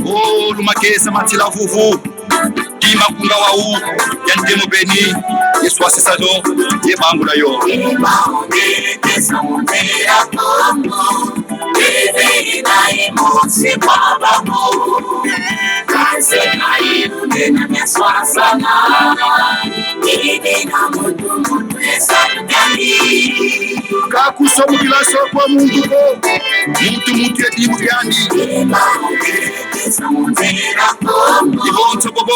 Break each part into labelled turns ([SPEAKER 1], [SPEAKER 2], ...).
[SPEAKER 1] Oh lumakesa matila vuvu Dima kunga wa u Yantemo beni Yesu asisado Ye bangu na yo Kakusomu kila soko mungu ko Mutu ya dimu gani Ibonto bobo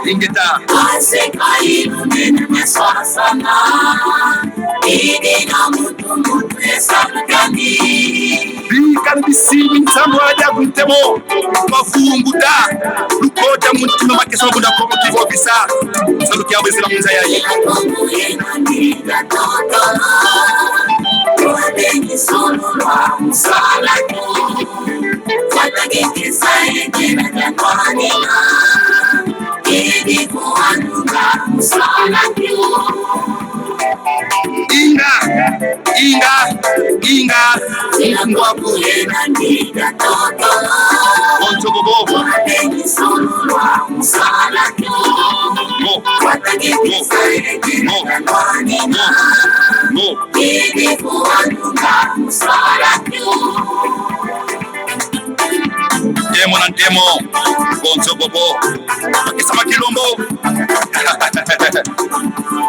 [SPEAKER 1] Ingeta Bikani bisimi ntambo aja kuntemo Mafungu da Lukoja mutima makesa mabunda komo kivo bisa Saluki ya wezila munza ya yi Inga Ngwabu Onto bobo Demo na demo Gonzo bobo Makisa makilombo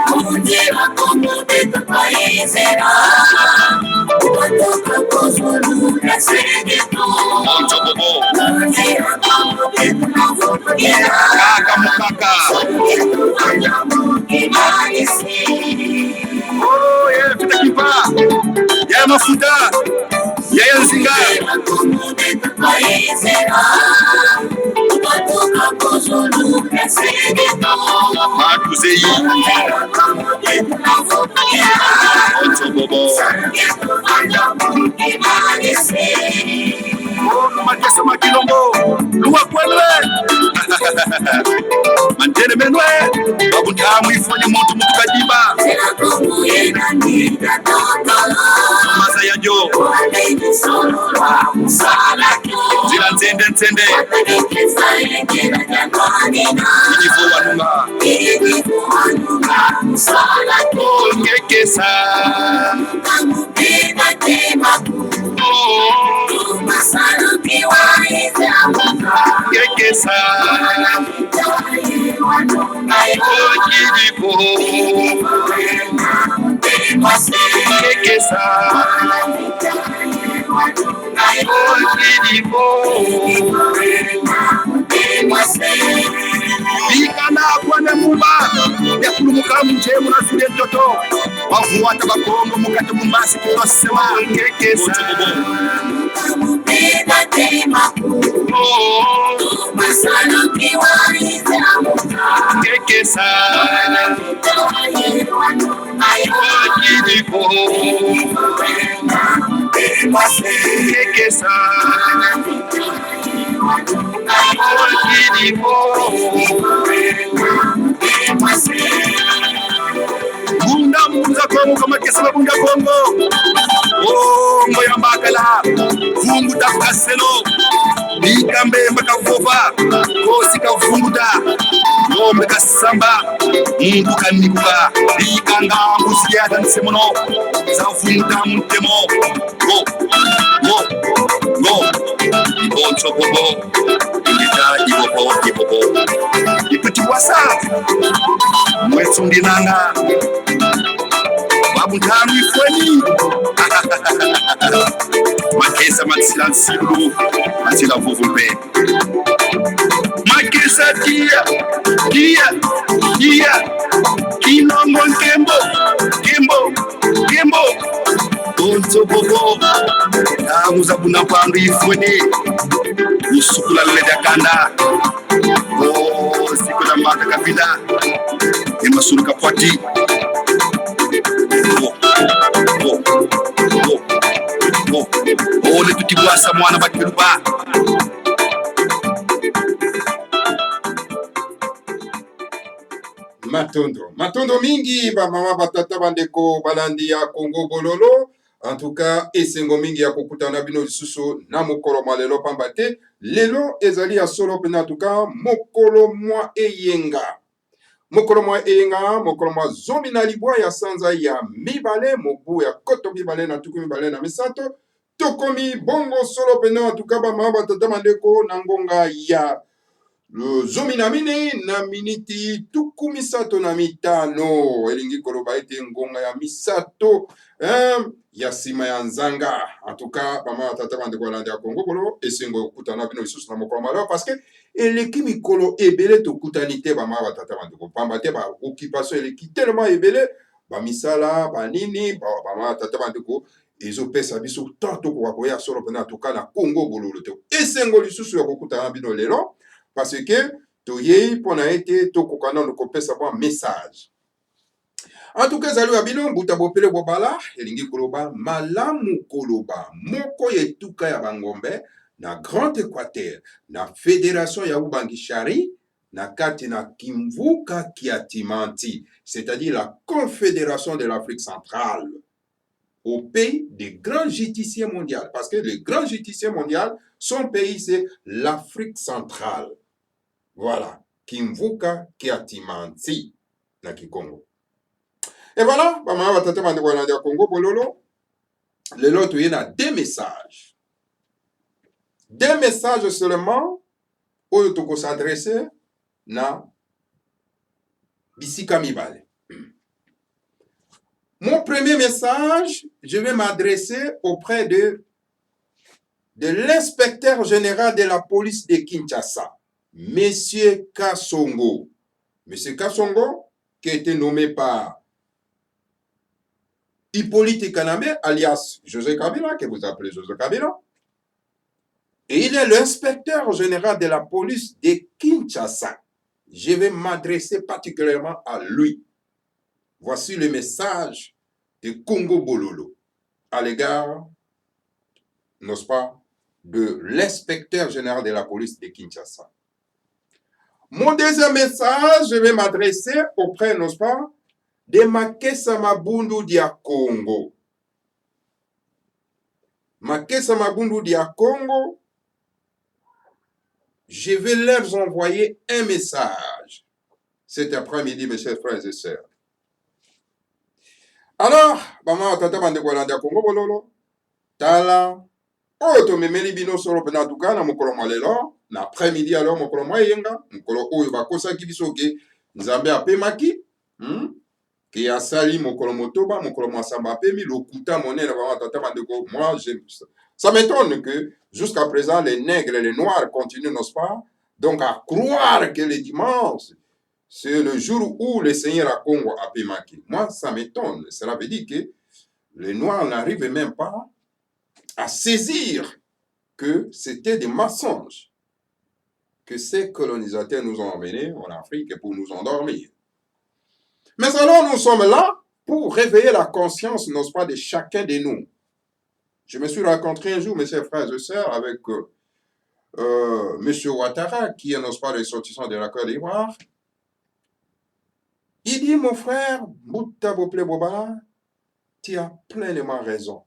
[SPEAKER 1] Mundira como beta paisera Kutoka kozulu na segeto Gonzo bobo Mundira como beta paisera Kaka mukaka Oh yeah, fita kipa Yeah mafuta Yeah nzinga Matuzei Onto bobo Oh makesa makilombo Luwa kwenwe Mantene menwe Babundamu ifanye moto kadiba Masa ya jo Zila ntende Ijifu wanunga Oh ngekesa Ngekesa Ijifu Ngekesa Bikana kwane muba Yakulumuka mjemu na sule mtoto Wafuata bakongo mukate mumbasi kwa sewa Ngekesa Ngekesa Ngekesa Bunda munza kongo kama kesa bunda kongo Oh ngoya mbakala Fungu da kaselo Bikambe makavova Kosi kafunguda Ngombe kasamba Mungu kanikuka Bikanga ngusiada nsemono Zafunguda mutemo Go Ibonto bobo Ingeta ibobo Ipiti wasa Mwetu ndinanga Babu ntanu ifweni Makesa matisila nsilu Matila vuvumpe Makesa dia Kinongo Kembo Onto bobo Namuza buna pandu ifweni Usukula leda kanda Oh sikula maka kabila Imasuru kapwati Ole tutibwasa mwana bakiruba
[SPEAKER 2] matondo mingi ba mama batata bandeko balandi ya Congo bololo. En tout cas, esengo mingi ya kokutana bino lisusu na mokolo mwa lelo pamba te lelo ezali ya solo pena. En tout cas, mokolo mwa eyenga mokolo mwa zomi na libwa ya sanza ya mibale mobu ya koto mibale na tuku mibale na misato tokomi bongo solo pena. En tout cas, ba mama batata bandeko na ngonga ya zomi na mine na miniti tuku misato na mitano elingi koloba ete ngonga ya misato ya sima ya nzanga. En tout cas, bama tata bandeko balandi ya Congo bolo esengo kutana bino lisusu na mokolo malheur parce que eleki mikolo ebele tokutani te bama batata bandeko pamba te ba occupation eleki tellement ebele bamisala banini bama tata bandeko ezopesa biso tant tokoka koya solo pena toka na Congo bololo te esengo lisusu ya kokutana bino lelo parce que toyei pona ete tokokana kopesa bwa message. En tout cas, ezali ya bino buta bopele bobala elingi koloba malamu koloba moko yetuka ya bangombe na Grand Équateur na fédération ya Ubangishari na kati na Kimvuka Kiatimanti, c'est-à-dire la Confédération de l'Afrique centrale au pays des grands justiciers mondiaux, parce que les grands justiciers mondiaux, son pays c'est l'Afrique centrale. Voilà, Kimvuka Kiatimanti na Kikongo. Et voilà, bama batata bande kwa ndia Congo bololo. Lelo tu yena deux messages. Deux messages seulement oyo toko s'adresser na bisika mibale. Mon premier message, je vais m'adresser auprès de l'inspecteur général de la police de Kinshasa, Monsieur Kasongo. Monsieur Kasongo, qui a été nommé par Hippolyte Kanambe, alias José Kabila, que vous appelez José Kabila. Et il est l'inspecteur général de la police de Kinshasa. Je vais m'adresser particulièrement à lui. Voici le message de Congo Bololo à l'égard, n'est-ce pas, de l'inspecteur général de la police de Kinshasa. Mon deuxième message, je vais m'adresser auprès, n'est-ce pas, de Makesa Mabundu dia Congo. Makesa Mabundu dia Congo, je vais leur envoyer un message cet après-midi, mes chers frères et sœurs. Alors, bama tata bande kwa dia Congo bololo, tala, oto memeli bino solo pena tukana mokolo malelo, na après-midi alors mokolo moyenga, mokolo oyo bakosa kibiso ke nzambe apemaki, qui a sali mokolo motoba mokolo masamba pemi lokuta monene bama tata bandeko. Moi ça m'étonne que jusqu'à présent les nègres et les noirs continuent, n'est-ce pas, donc à croire que le dimanche c'est le jour où le Seigneur a Congo a pemaki. Moi ça m'étonne. Cela veut dire que les noirs n'arrivent même pas à saisir que c'était des mensonges que ces colonisateurs nous ont emmenés en Afrique pour nous endormir. Mais alors nous sommes là pour réveiller la conscience, n'est-ce pas, de chacun de nous. Je me suis rencontré un jour, mes chers frères et sœurs, avec M. Ouattara, qui est, n'est-ce pas, le ressortissant de la Côte d'Ivoire. Il dit, mon frère, Bouta Bople Bobala, tu as pleinement raison.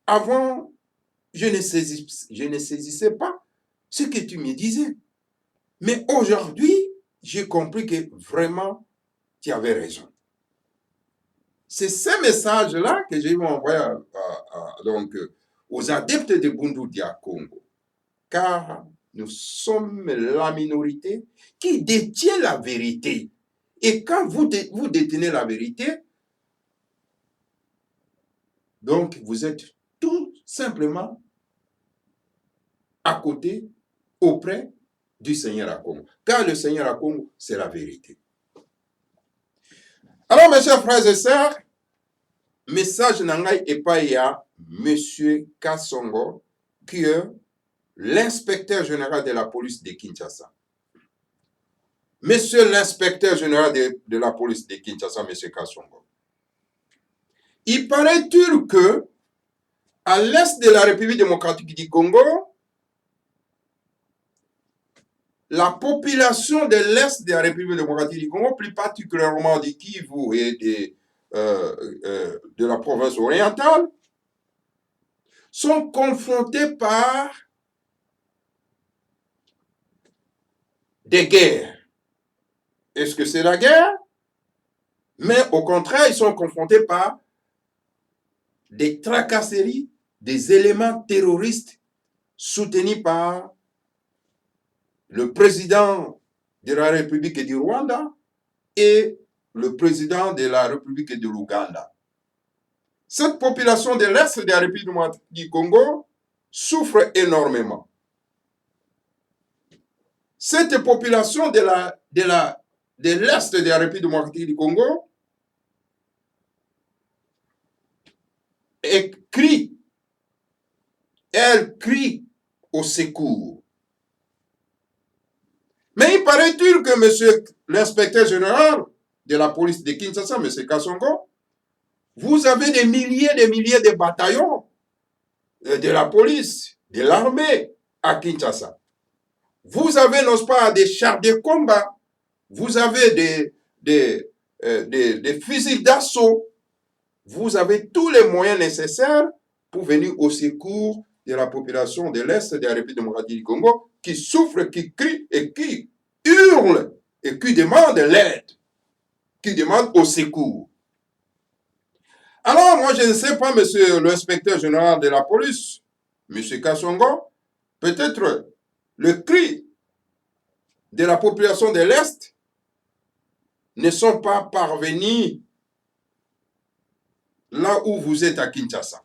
[SPEAKER 2] Avant, je ne saisissais pas ce que tu me disais. Mais aujourd'hui, j'ai compris que vraiment, tu avais raison. C'est ce message-là que j'ai envoyé donc, aux adeptes de Bundu dia Congo. Car nous sommes la minorité qui détient la vérité. Et quand vous détenez la vérité, donc vous êtes tout simplement à côté, auprès du Seigneur à Congo. Car le Seigneur à Congo, c'est la vérité. Alors, mes chers frères et sœurs, message nangai epai ya Monsieur Kasongo, qui est l'inspecteur général de la police de Kinshasa. Monsieur l'inspecteur général de la police de Kinshasa, Monsieur Kasongo. Il paraît-il que, à l'est de la République démocratique du Congo, la population de l'Est de la République démocratique du Congo, plus particulièrement du Kivu et de la province orientale, sont confrontés par des guerres. Est-ce que c'est la guerre? Mais au contraire, ils sont confrontés par des tracasseries, des éléments terroristes soutenus par le président de la République du Rwanda et le président de la République de l'Ouganda. Cette population de l'Est de la République du Congo souffre énormément. Cette population de l'Est de la République démocratique du Congo elle crie au secours. Mais il paraît-il que monsieur l'inspecteur général de la police de Kinshasa, monsieur Kasongo, vous avez des milliers de bataillons de la police, de l'armée à Kinshasa. Vous avez, n'est-ce pas, des chars de combat, vous avez des fusils d'assaut, vous avez tous les moyens nécessaires pour venir au secours de la population de l'Est de la République démocratique du Congo qui souffre, qui crie et qui hurle et qui demande l'aide, qui demande au secours. Alors, moi, je ne sais pas, monsieur l'inspecteur général de la police, monsieur Kasongo, peut-être le cri de la population de l'Est ne sont pas parvenus là où vous êtes à Kinshasa.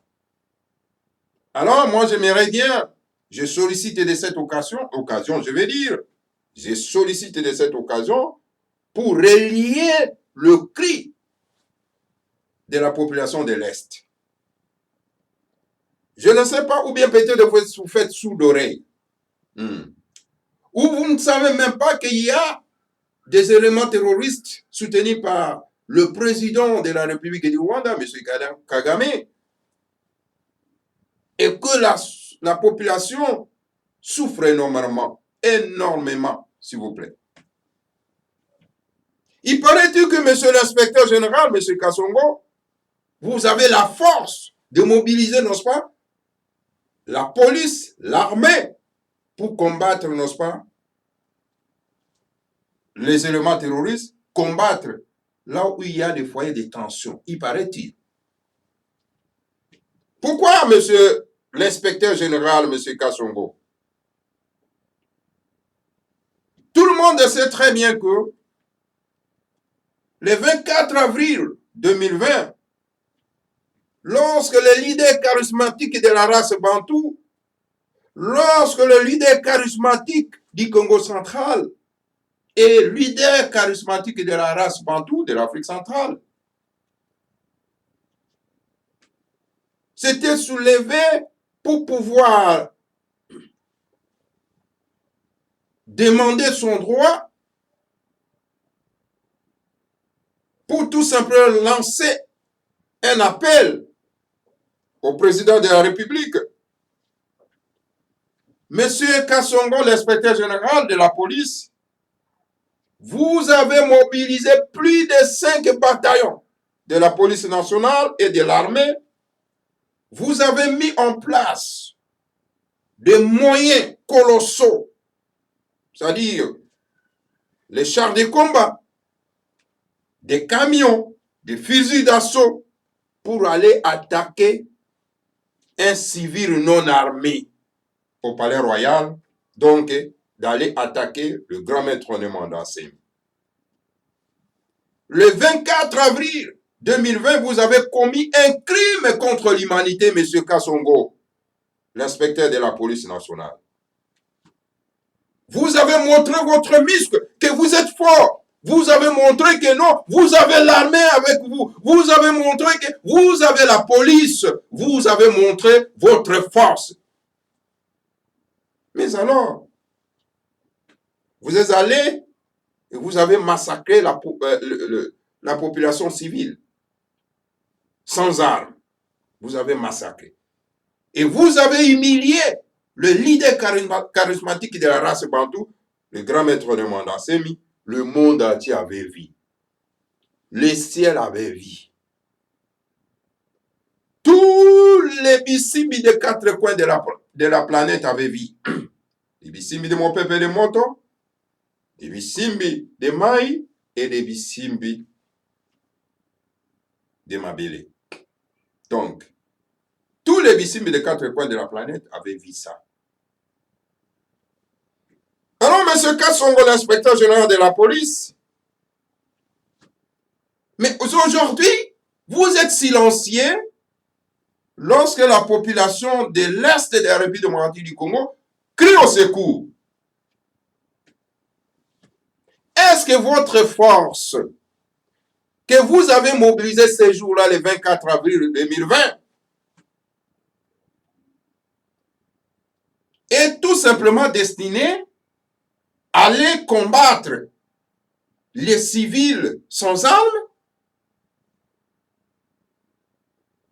[SPEAKER 2] Alors, moi, j'aimerais bien, je sollicite de cette occasion, je sollicite de cette occasion pour relier le cri de la population de l'Est. Je ne sais pas, ou bien peut-être vous faites sous l'oreille. Ou vous ne savez même pas qu'il y a des éléments terroristes soutenus par le président de la République du Rwanda, M. Kagame, et que la population souffre énormément, s'il vous plaît. Il paraît-il que, monsieur l'inspecteur général, monsieur Kasongo, vous avez la force de mobiliser, n'est-ce pas, la police, l'armée, pour combattre, n'est-ce pas, les éléments terroristes, combattre là où il y a des foyers de tension, il paraît-il. Pourquoi, monsieur l'inspecteur général, monsieur Kasongo? Tout le monde sait très bien que le 24 avril 2020, lorsque le leader charismatique de la race bantou, lorsque le leader charismatique du Congo central et leader charismatique de la race bantou de l'Afrique centrale s'était soulevé pour pouvoir demander son droit, pour tout simplement lancer un appel au président de la République. Monsieur Kasongo, l'inspecteur général de la police, vous avez mobilisé plus de 5 bataillons de la police nationale et de l'armée. Vous avez mis en place des moyens colossaux, c'est-à-dire les chars de combat, des camions, des fusils d'assaut pour aller attaquer un civil non armé au palais royal, donc d'aller attaquer le grand maître Nemanda Semi. Le 24 avril 2020, vous avez commis un crime contre l'humanité, M. Kasongo, l'inspecteur de la police nationale. Vous avez montré votre muscle, que vous êtes fort. Vous avez montré que non, vous avez l'armée avec vous. Vous avez montré que vous avez la police. Vous avez montré votre force. Mais alors, vous êtes allé et vous avez massacré la population civile. Sans armes. Vous avez massacré. Et vous avez humilié le leader charismatique de la race bantou le grand maître de Mandassemi, le monde entier avait vu. Le ciel avait vu. Tous les Bissimbi des quatre coins de la planète avaient vu. Les Bissimbi de mon peuple de Moto, les Bissimbi de Maï et les Bissimbi de Mabélé. Donc, tous les Bissimbi des quatre coins de la planète avaient vu ça. Alors, M. Kassongo, l'inspecteur général de la police, mais aujourd'hui, vous êtes silencieux lorsque la population de l'Est de la République démocratique du Congo crie au secours. Est-ce que votre force que vous avez mobilisée ces jours-là, le 24 avril 2020, est tout simplement destinée à aller combattre les civils sans armes?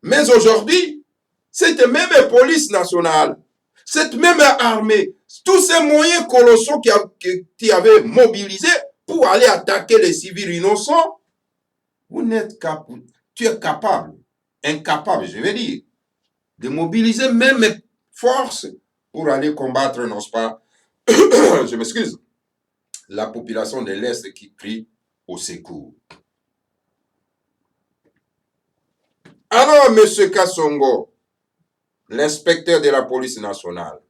[SPEAKER 2] Mais aujourd'hui, cette même police nationale, cette même armée, tous ces moyens colossaux qui avaient mobilisé pour aller attaquer les civils innocents, vous n'êtes capable, tu es capable, incapable, je vais dire, de mobiliser même forces pour aller combattre, n'est-ce pas, je m'excuse, la population de l'Est qui crie au secours. Alors, M. Kassongo, l'inspecteur de la police nationale,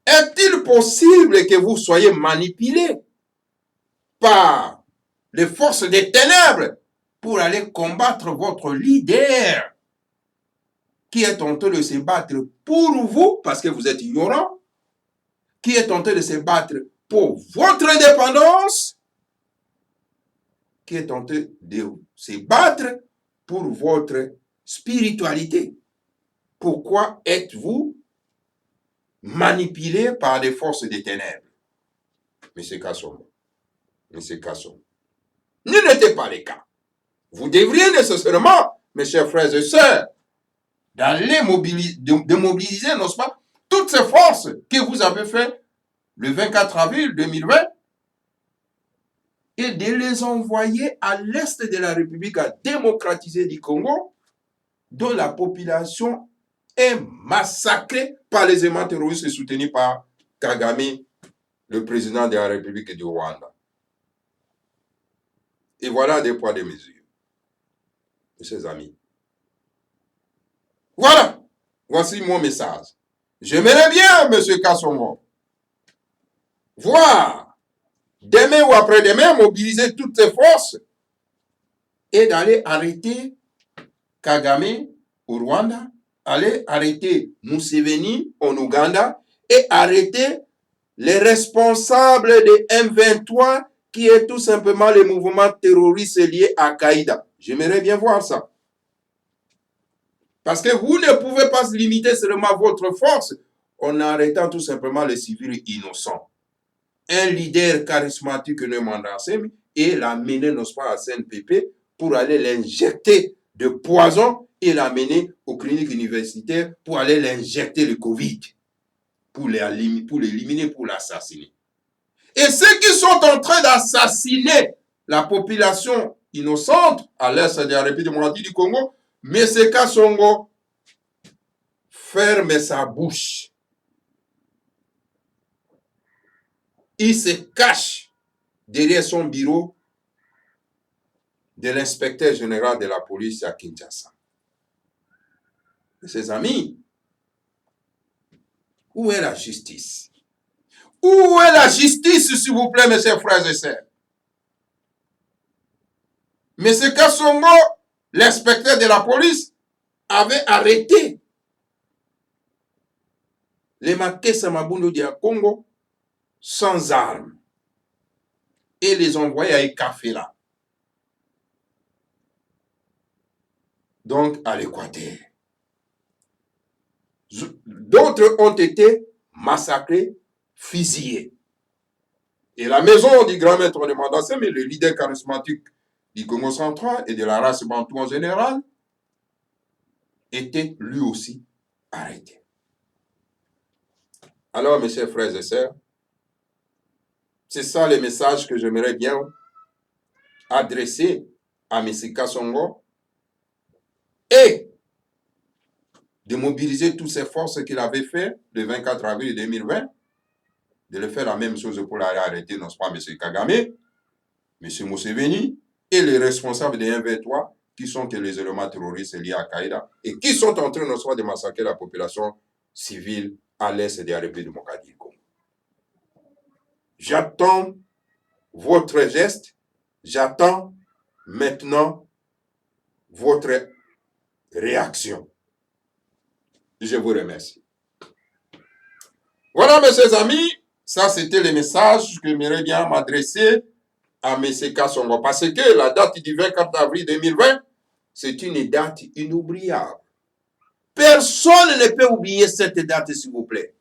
[SPEAKER 2] est-il possible que vous soyez manipulé par les forces des ténèbres pour aller combattre votre leader qui est en train de se battre pour vous parce que vous êtes ignorant, qui est en train de se battre pour votre indépendance, qui est en train de se battre pour votre spiritualité? Pourquoi êtes-vous manipulé par les forces des ténèbres? M. Kassongo, M. Kassongo, ne n'était pas le cas. Vous devriez nécessairement, mes chers frères et sœurs, d'aller mobiliser, n'est-ce pas, toutes ces forces que vous avez fait le 24 avril 2020 et de les envoyer à l'est de la République démocratisée du Congo, dont la population est massacrée par les éléments terroristes soutenus par Kagame, le président de la République du Rwanda. Et voilà des poids des mesures, mes amis. Voilà, voici mon message. J'aimerais bien, M. Kassongo, voir demain ou après-demain mobiliser toutes ses forces et d'aller arrêter Kagame au Rwanda, aller arrêter Museveni en Ouganda et arrêter les responsables de M23 qui est tout simplement le mouvement terroriste lié à Al-Qaïda. J'aimerais bien voir ça. Parce que vous ne pouvez pas se limiter seulement à votre force en arrêtant tout simplement les civils innocents. Un leader charismatique ne Mandassemi et l'amener, n'est-ce pas, à CNPP pour aller l'injecter de poison et l'amener aux cliniques universitaires pour aller l'injecter le Covid, pour l'éliminer, pour l'assassiner. Et ceux qui sont en train d'assassiner la population innocente à l'est de la République démocratique du Congo, M. Kassongo ferme sa bouche. Il se cache derrière son bureau de l'inspecteur général de la police à Kinshasa. Ses amis, où est la justice? Où est la justice, s'il vous plaît, mes chers frères et sœurs? M. Kassongo, l'inspecteur de la police, avait arrêté les Makessa Mabundu du Congo sans armes et les envoyer à Ekafela, donc à l'Équateur. D'autres ont été massacrés, fusillés. Et la maison du grand maître de Mandassemi, le leader charismatique du Congo central et de la race bantou en général, était lui aussi arrêté. Alors, mes chers frères et sœurs, c'est ça le message que j'aimerais bien adresser à M. Kassongo et de mobiliser toutes ces forces qu'il avait fait le 24 avril 2020, de le faire la même chose pour aller arrêter, non pas M. Kagame, M. Museveni et les responsables des 1-23 qui sont que les éléments terroristes liés à Al-Qaïda et qui sont en train, non pas, de massacrer la population civile à l'est de la République démocratique du Congo. J'attends votre geste, j'attends maintenant votre réaction. Je vous remercie. Voilà, mes chers amis, ça c'était le message que j'aimerais bien m'adresser à M. Kassongo, parce que la date du 24 avril 2020, c'est une date inoubliable. Personne ne peut oublier cette date, s'il vous plaît.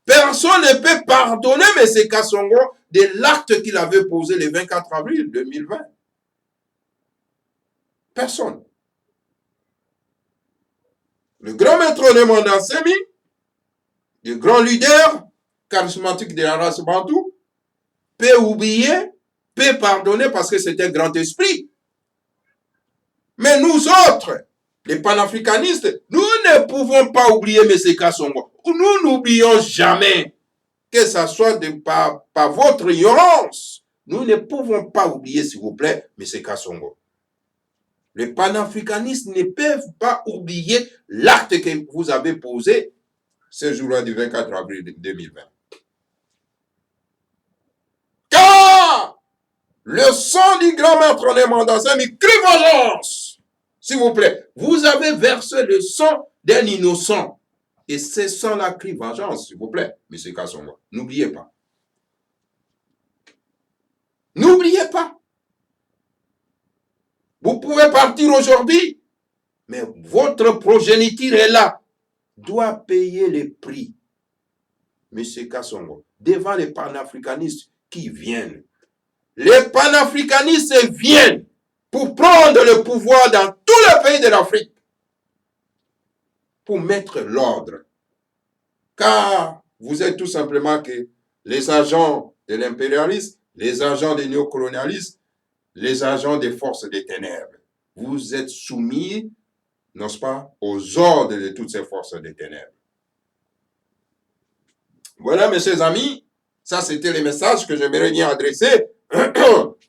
[SPEAKER 2] Personne ne peut pardonner M. Kassongo de l'acte qu'il avait posé le 24 avril 2020. Personne. Le grand maître Nemanda Semi, le grand leader charismatique de la race bantou, peut oublier, peut pardonner parce que c'était un grand esprit. Mais nous autres, les panafricanistes, nous ne pouvons pas oublier M. Kassongo. Nous n'oublions jamais, que ce soit par votre ignorance. Nous ne pouvons pas oublier, s'il vous plaît, M. Kassongo. Les panafricanistes ne peuvent pas oublier l'acte que vous avez posé ce jour-là du 24 avril 2020. Car le sang du grand maître Nemanda Semi crie vengeance. S'il vous plaît, vous avez versé le sang d'un innocent. Et ce sang-là crie vengeance, s'il vous plaît, M. Kassongo. N'oubliez pas. N'oubliez pas. Vous pouvez partir aujourd'hui, mais votre progéniture est là, doit payer le prix. M. Kassongo, devant les panafricanistes qui viennent. Les panafricanistes viennent pour prendre le pouvoir dans tous les pays de l'Afrique, pour mettre l'ordre. Car vous êtes tout simplement que les agents de l'impérialisme, les agents des néocolonialistes, les agents des forces des ténèbres. Vous êtes soumis, n'est-ce pas, aux ordres de toutes ces forces des ténèbres. Voilà, mes chers amis, ça c'était le message que j'aimerais bien adresser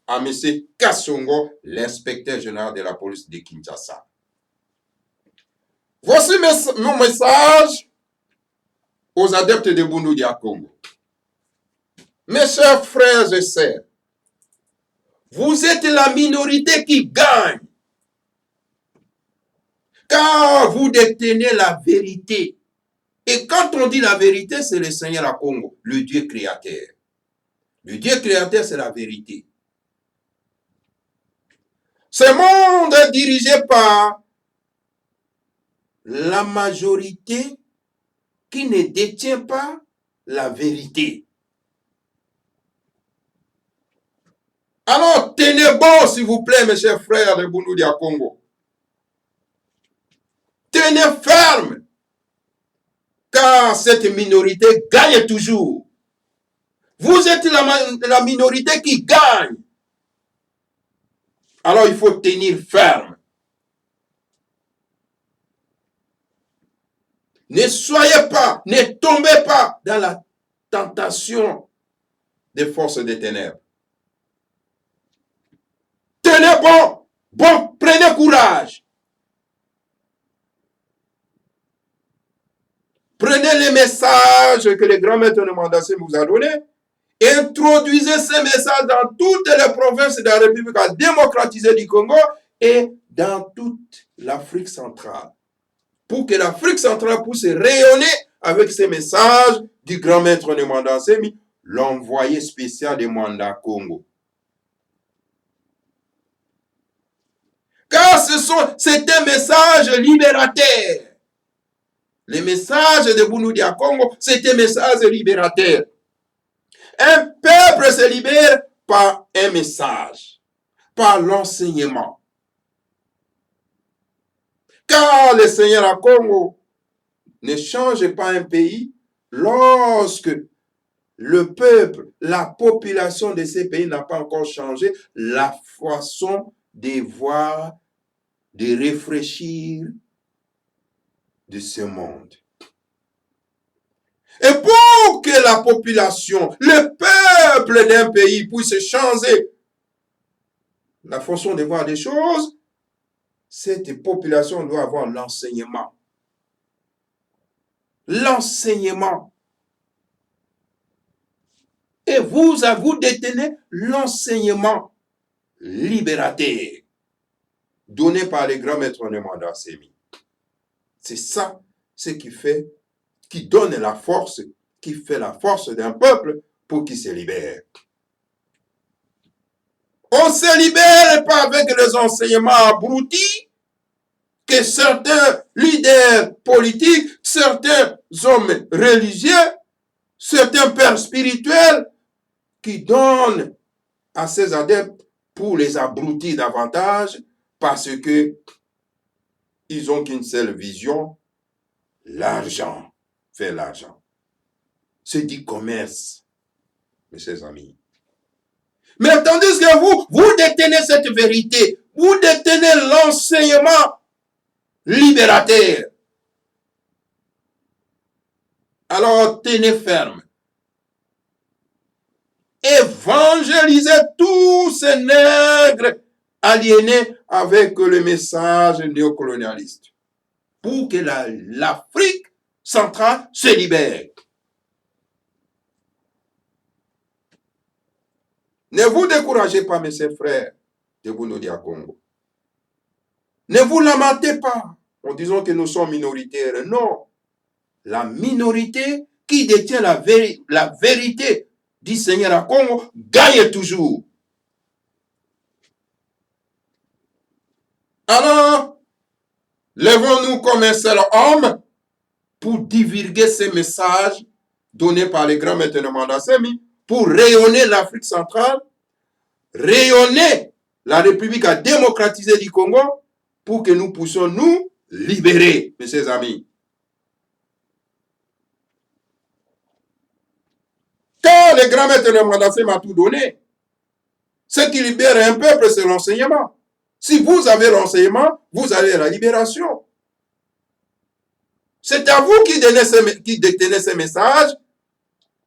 [SPEAKER 2] à M. Kassongo, l'inspecteur général de la police de Kinshasa. Voici mon message aux adeptes de Bundu Dia Congo. Mes chers frères et sœurs, vous êtes la minorité qui gagne, car vous détenez la vérité. Et quand on dit la vérité, c'est le Seigneur à Congo, le Dieu créateur. Le Dieu créateur, c'est la vérité. Ce monde est dirigé par la majorité qui ne détient pas la vérité. Alors, tenez bon, s'il vous plaît, mes chers frères de Bundu Dia Congo. Tenez ferme, car cette minorité gagne toujours. Vous êtes la minorité qui gagne. Alors, il faut tenir ferme. Ne soyez pas, ne tombez pas dans la tentation des forces des ténèbres. Tenez bon, prenez courage. Prenez les messages que le grand maître Nemanda Semi vous a donnés. Introduisez ces messages dans toutes les provinces de la République démocratisée du Congo et dans toute l'Afrique centrale. Pour que l'Afrique centrale puisse rayonner avec ces messages du grand maître Nemanda Semi, l'envoyé spécial de Mwanda Congo. Car c'est un message libérateur. Le message de Bundu Dia Congo, c'est un message libérateur. Un peuple se libère par un message, par l'enseignement. Car le Seigneur à Congo ne change pas un pays lorsque le peuple, la population de ces pays n'a pas encore changé la façon de voir, de réfléchir de ce monde. Et pour que la population, le peuple d'un pays puisse changer la façon de voir les choses, cette population doit avoir l'enseignement. L'enseignement. Et vous détenez l'enseignement libérateur donné par les grands maîtres de Manda Semi. C'est ça ce qui donne la force, qui fait la force d'un peuple pour qu'il se libère. On ne se libère pas avec les enseignements abrutis que certains leaders politiques, certains hommes religieux, certains pères spirituels qui donnent à ces adeptes pour les abrutir davantage parce que ils n'ont qu'une seule vision, l'argent, faire l'argent. C'est du commerce, mes chers amis. Mais tandis que vous détenez cette vérité, vous détenez l'enseignement libérateur. Alors tenez ferme. Évangélisez tous ces nègres aliénés avec le message néocolonialiste pour que l'Afrique centrale se libère. Ne vous découragez pas, mes chers frères de Bundu à Congo. Ne vous lamentez pas en disant que nous sommes minoritaires. Non. La minorité qui détient la vérité du Seigneur à Congo gagne toujours. Alors, levons-nous comme un seul homme pour divulguer ces messages donnés par les grands maîtres de Manda Semi pour rayonner l'Afrique centrale, rayonner la République à démocratiser du Congo pour que nous puissions nous libérer, mes chers amis. Quand les grands maîtres de Manda Semi m'ont tout donné, ce qui libère un peuple, c'est l'enseignement. Si vous avez l'enseignement, vous avez la libération. C'est à vous qui détenez ces messages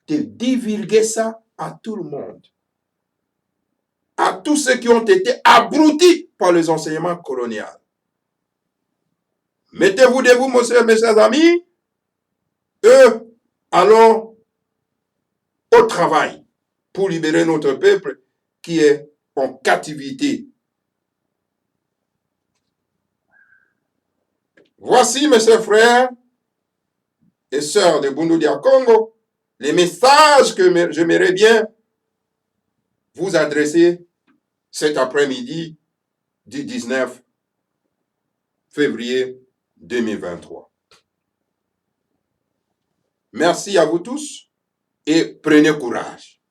[SPEAKER 2] de divulguer ça à tout le monde. À tous ceux qui ont été abrutis par les enseignements coloniaux. Mettez-vous debout, mes chers amis. Allons au travail pour libérer notre peuple qui est en captivité. Voici, mes chers frères et sœurs de Bundu à Congo, les messages que j'aimerais bien vous adresser cet après-midi du 19 février 2023. Merci à vous tous et prenez courage.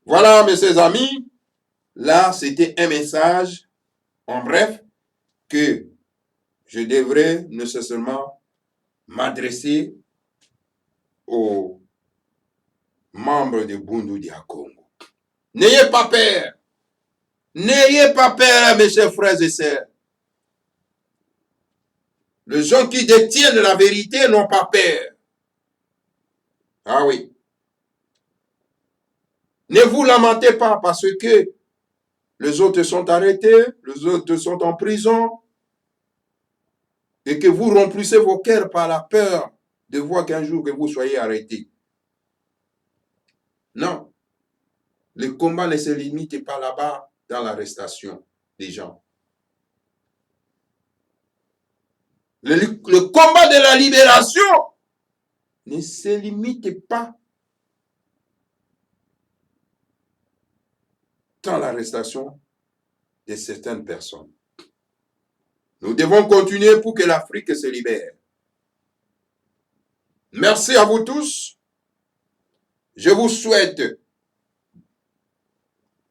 [SPEAKER 2] Voilà, mes chers amis, là, c'était un message, en bref, que je devrais nécessairement m'adresser aux membres de Bundu à Congo. N'ayez pas peur. N'ayez pas peur, mes chers frères et sœurs. Les gens qui détiennent la vérité n'ont pas peur. Ah oui. Ne vous lamentez pas parce que les autres sont arrêtés, les autres sont en prison, et que vous remplissez vos cœurs par la peur de voir qu'un jour que vous soyez arrêtés. Non. Le combat ne se limite pas là-bas dans l'arrestation des gens. Le combat de la libération ne se limite pas dans l'arrestation de certaines personnes. Nous devons continuer pour que l'Afrique se libère. Merci à vous tous. Je vous souhaite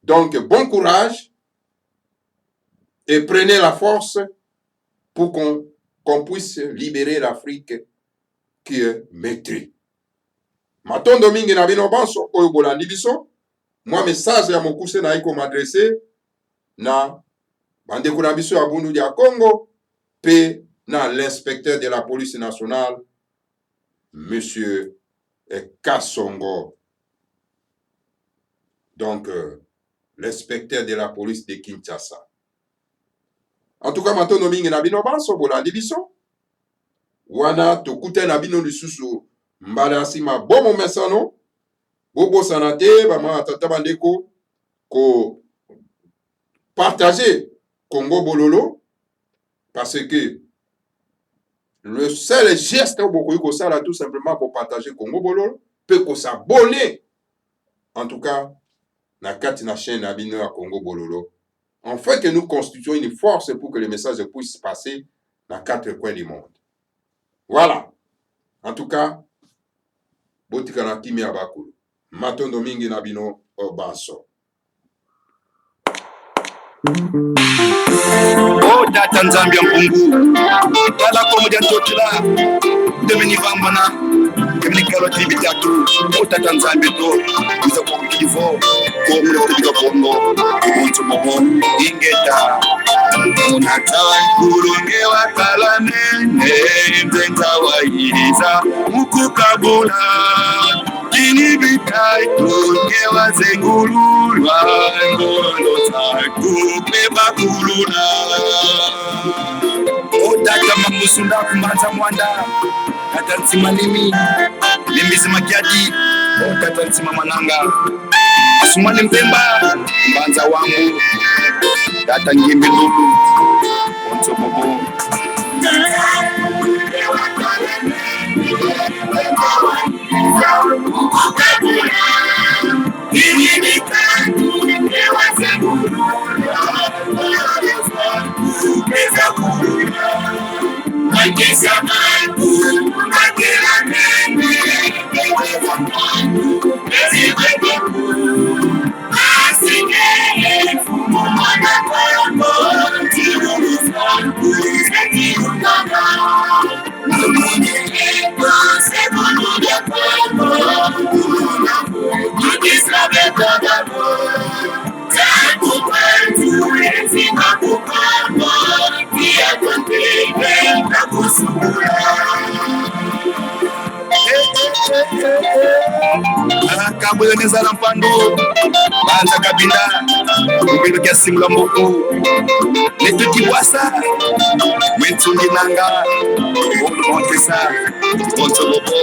[SPEAKER 2] donc bon courage et prenez la force pour qu'on qu'on puisse libérer l'Afrique qui est maîtrise. Matondo mingi na bino banso oyo bolandi biso. Moi message ya mokuse na iko m'adresser na bandeko na biso ya Bundu ya Congo pe na l'inspecteur de la police nationale monsieur Kassongo. Donc l'inspecteur de la police de Kinshasa. En tout cas matondo mingi na bino banso bolandi biso. Wana tokute na bino lisusu mbala nsima bomo mesano bobo sanate bama tata bandeko ko partager Congo Bololo parce que le seul geste que ça tout simplement pour partager Congo Bololo peut que s'abonner en tout cas la carte na chaîne abino à Congo Bololo afin que nous constituions une force pour que les messages puissent passer dans 4 coins du monde. Voilà. En tout cas botika na kimi abakulu matondo mingi na bino obaso.
[SPEAKER 1] Oh tata Nzambia mpungu tala ko moja ntotila demeni vambana kemni kalo tibi tatu oh tata Nzambia to biza ko kivo ko mlo ko bongo bonzo bobo ingeta unatawa kurunge wa kalamene mzenza wa iriza mukukabula kini bitai kurunge wa zengululwa ngono zaku peba kuluna otaka mamusunda kumanza mwanda tata nzima nimi nimizima kiadi tata nzima mananga sumani mpemba mbanza wangu tata ngimbi lulu onzo bobo kabwe nezala mpandu banza kabinda ubilo kya simula mboku netuki wasa mwentungi nanga ondo montesa onto bobo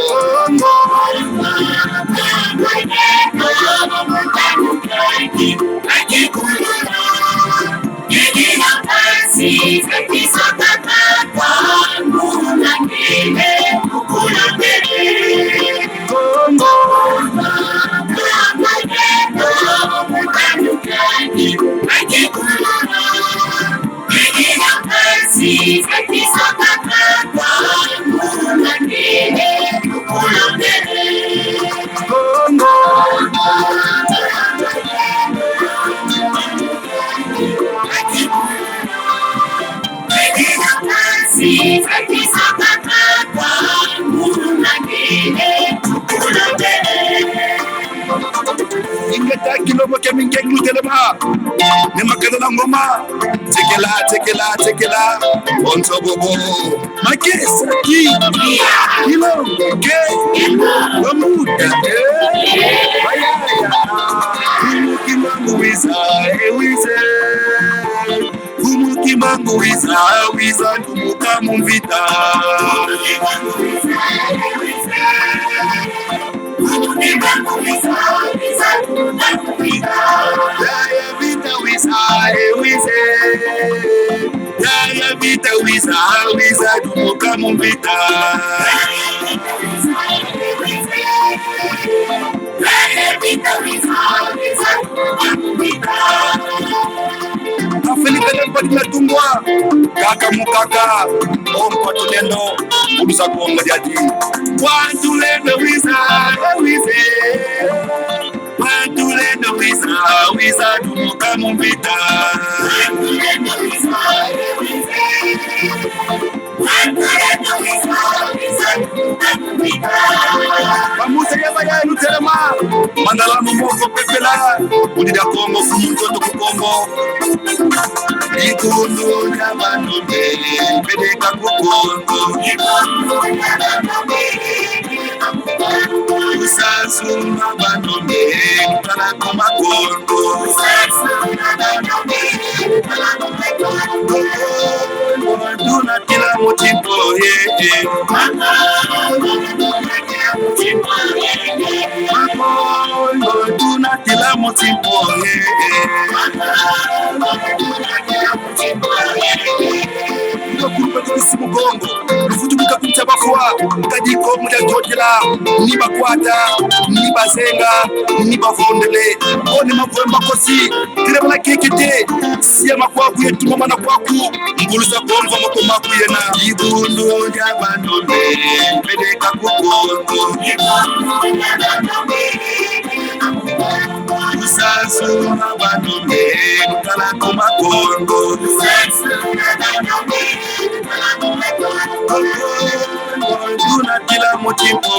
[SPEAKER 1] ingeta kilomo ke minge glutelema ne makadala ngoma tekela onto bobo makesa ki kilo ke bamuda baya kimangu wiza kumuka mumvita Daya vita wiza kumuka mumvita Afilipele mpati metungwa kaka mukaka ompa tulendo udusa kuonga jadi watulendo wiza kumuka mumvita mandala mumoko pepela udida Kongo fumunto to Kongo ikundu nyabanombe bedeka kukongo usasu nabanombe kala kumakongo duna kila mutimbo duna kila mutimbo Mugongo rufutubuka kutabafwa kadiko muja jotela ni bakwata ni bazenga ni bavondele oni mavomba kosi tire bala kekete siya makwaku yetu mama na kwaku ngulusa bomba mako makuyena ibundu nyabanombe bedeka kukongo usasu nabanombe kala kumakongo duna kila mutimbo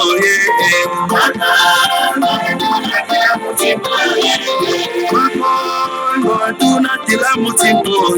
[SPEAKER 1] duna kila mutimbo